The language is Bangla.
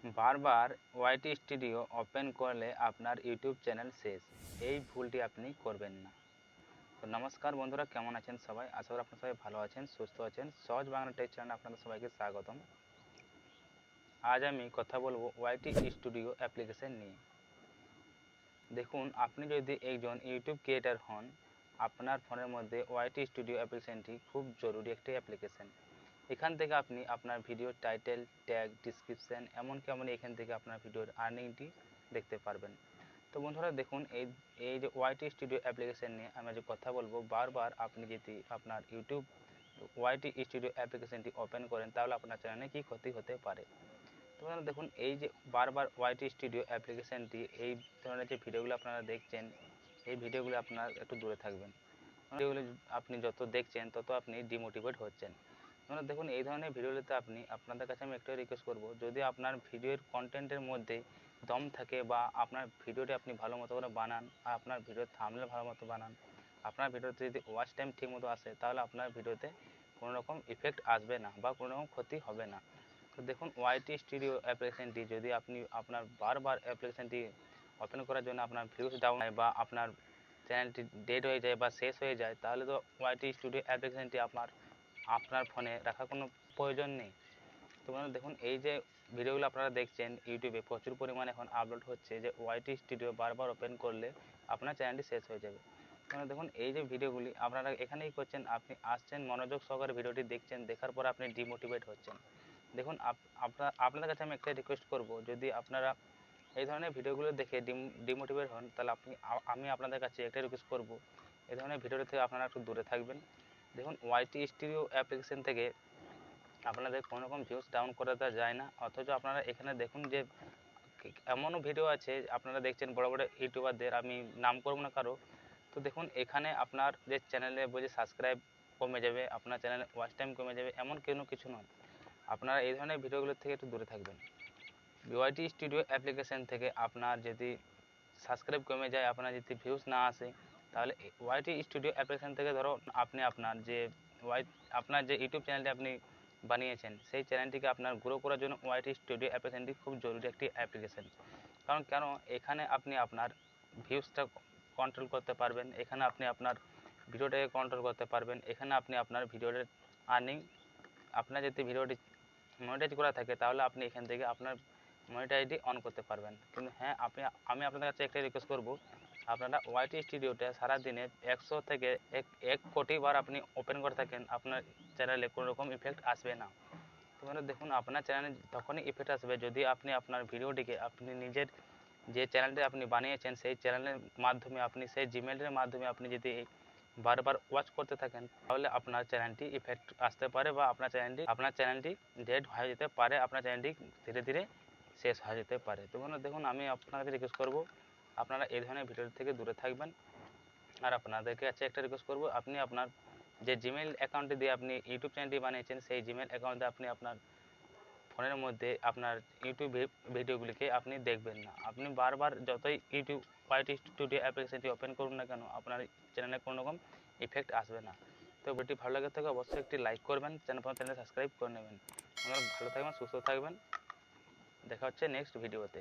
বারবার ওয়াইটি স্টুডিও ওপেন করলে আপনার ইউটিউব চ্যানেল শেষ। এই ভুলটি আপনি করবেন না। তো নমস্কার বন্ধুরা, কেমন আছেন সবাই? আশা করি আপনারা সবাই ভালো আছেন, সুস্থ আছেন। সহজ বাংলা টেক চ্যানেলে আপনাদের সবাইকে স্বাগতম। আজ আমি কথা বলবো ওয়াইটি স্টুডিও অ্যাপ্লিকেশন নিয়ে। দেখুন, আপনি যদি একজন ইউটিউব ক্রিয়েটার হন, আপনার ফোনের মধ্যে ওয়াইটি স্টুডিও অ্যাপ্লিকেশনটি খুব জরুরি একটি অ্যাপ্লিকেশন। এখান থেকে আপনি আপনার ভিডিও টাইটেল, ট্যাগ, ডিসক্রিপশন, এমনকি আপনি এখান থেকে আপনার ভিডিওর আর্নিংটি দেখতে পারবেন। তো বন্ধুরা দেখুন, এই যে ওয়াইটি স্টুডিও অ্যাপ্লিকেশন নিয়ে আমি যে কথা বলবো, বারবার আপনি যদি আপনার ইউটিউব ওয়াইটি স্টুডিও অ্যাপ্লিকেশনটি ওপেন করেন তাহলে আপনার চ্যানেলে কী ক্ষতি হতে পারে। তো বন্ধুরা দেখুন, এই যে বারবার ওয়াইটি স্টুডিও অ্যাপ্লিকেশনটি, এই ধরনের যে ভিডিওগুলো আপনারা দেখছেন, এই ভিডিওগুলো আপনার একটু দূরে থাকবেন। ভিডিওগুলো আপনি যত দেখছেন তত আপনি ডিমোটিভেট হচ্ছেন। মানে দেখুন, এই ধরনের ভিডিওগুলোতে আপনাদের কাছে আমি একটাই রিকোয়েস্ট করব, যদি আপনার ভিডিওর কন্টেন্টের মধ্যে দম থাকে বা আপনার ভিডিওটি আপনি ভালো মতো করে বানান আর আপনার ভিডিওর থাম্বনেল ভালো মতো বানান, আপনার ভিডিওতে যদি ওয়াচ টাইম ঠিক মতো আসে, তাহলে আপনার ভিডিওতে কোনো রকম ইফেক্ট আসবে না বা কোনো রকম ক্ষতি হবে না। তো দেখুন, ওয়াইটি স্টুডিও অ্যাপ্লিকেশনটি যদি আপনি আপনার বারবার অ্যাপ্লিকেশনটি ওপেন করার জন্য আপনার ভিউজ ডাউন হয় বা আপনার চ্যানেলটি ডেড হয়ে যায় বা শেষ হয়ে যায়, তাহলে তো ওয়াইটি স্টুডিও অ্যাপ্লিকেশনটি আপনার ফোনে রাখার কোনো প্রয়োজন নেই। তো বন্ধুরা দেখুন, এই যে ভিডিওগুলো আপনারা দেখছেন ইউটিউবে প্রচুর পরিমাণে এখন আপলোড হচ্ছে যে ওয়াইটি স্টুডিও বারবার ওপেন করলে আপনার চ্যানেলটি শেষ হয়ে যাবে। মানে দেখুন, এই যে ভিডিওগুলি আপনারা এখানেই করছেন, আপনি আসছেন, মনোযোগ সহকারে ভিডিওটি দেখছেন, দেখার পর আপনি ডিমোটিভেট হচ্ছেন। দেখুন, আপনাদের কাছে আমি একটাই রিকোয়েস্ট করব, যদি আপনারা এই ধরনের ভিডিওগুলো দেখে ডিমোটিভেট হন, তাহলে আমি আপনাদের কাছে একটাই রিকোয়েস্ট করব, এই ধরনের ভিডিও থেকে আপনারা একটু দূরে থাকবেন। দেখুন, ওয়াইটি স্টুডিও অ্যাপ্লিকেশন থেকে আপনাদের কোনো রকম ভিউজ ডাউন করে দেওয়া যায় না, অথচ আপনারা এখানে দেখুন যে এমনও ভিডিও আছে আপনারা দেখছেন বড় বড় ইউটিউবারদের, আমি নাম করব না কারো। তো দেখুন, এখানে আপনার যে চ্যানেলে বলছে সাবস্ক্রাইব কমে যাবে, আপনার চ্যানেলে ওয়াচ টাইম কমে যাবে, এমন কিছু নয়। আপনারা এই ধরনের ভিডিওগুলোর থেকে একটু দূরে থাকবেন। ওয়াইটি স্টুডিও অ্যাপ্লিকেশন থেকে আপনার যদি সাবস্ক্রাইব কমে যায়, আপনার যদি ভিউজ না আসে, তাহলে ওয়াইটি স্টুডিও অ্যাপ্লিকেশন থেকে ধরো আপনি আপনার যে ইউটিউব চ্যানেলটি আপনি বানিয়েছেন, সেই চ্যানেলটিকে আপনার গ্রো করার জন্য ওয়াইটি স্টুডিও অ্যাপ্লিকেশনটি খুব জরুরি একটি অ্যাপ্লিকেশন। কেন এখানে আপনি আপনার ভিউজটা কন্ট্রোল করতে পারবেন, এখানে আপনি আপনার ভিডিওটাকে কন্ট্রোল করতে পারবেন, এখানে আপনি আপনার ভিডিওর আর্নিং, আপনার যদি ভিডিওটি মনিটাইজ করা থাকে তাহলে আপনি এখান থেকে আপনার মনিটাইজটি অন করতে পারবেন। কিন্তু হ্যাঁ, আমি আপনাদের কাছে একটাই রিকোয়েস্ট করব, আপনারা ওয়াইটি স্টুডিওটা সারাদিনে 100 থেকে 1 কোটি বার আপনি ওপেন করে থাকেন, আপনার চ্যানেলে কোনো রকম ইফেক্ট আসবে না। তো মানে দেখুন, আপনার চ্যানেলে তখনই ইফেক্ট আসবে যদি আপনি আপনার ভিডিওটিকে আপনি নিজের যে চ্যানেলটি আপনি বানিয়েছেন সেই চ্যানেলের মাধ্যমে, আপনি সেই জিমেলের মাধ্যমে আপনি যদি বারবার ওয়াচ করতে থাকেন, তাহলে আপনার চ্যানেলটি ইফেক্ট আসতে পারে বা আপনার চ্যানেলটি ডেড হয়ে যেতে পারে, আপনার চ্যানেলটি ধীরে ধীরে শেষ হয়ে যেতে পারে। তো মানে দেখুন, আমি আপনাকে রিকোয়েস্ট করব, আপনারা এই ধরনের ভিডিও থেকে দূরে থাকবেন। আর আপনাদেরকে কাছে একটা রিকোয়েস্ট করব, আপনি আপনার যে জিমেল অ্যাকাউন্টে দিয়ে আপনি ইউটিউব চ্যানেলটি বানিয়েছেন, সেই জিমেল অ্যাকাউন্টে আপনি আপনার ফোনের মধ্যে আপনার ইউটিউব ভিডিওগুলিকে আপনি দেখবেন না। আপনি বারবার যতই ইউটিউব ওয়াইটি স্টুডিও অ্যাপ্লিকেশনটি ওপেন করুন না কেন, আপনার চ্যানেলে কোনো রকম ইফেক্ট আসবে না। তো ভিডিওটি ভালো লাগে থাকে অবশ্যই একটি লাইক করবেন, চ্যানেল সাবস্ক্রাইব করে নেবেন। আপনারা ভালো থাকবেন, সুস্থ থাকবেন। দেখা হচ্ছে নেক্সট ভিডিওতে।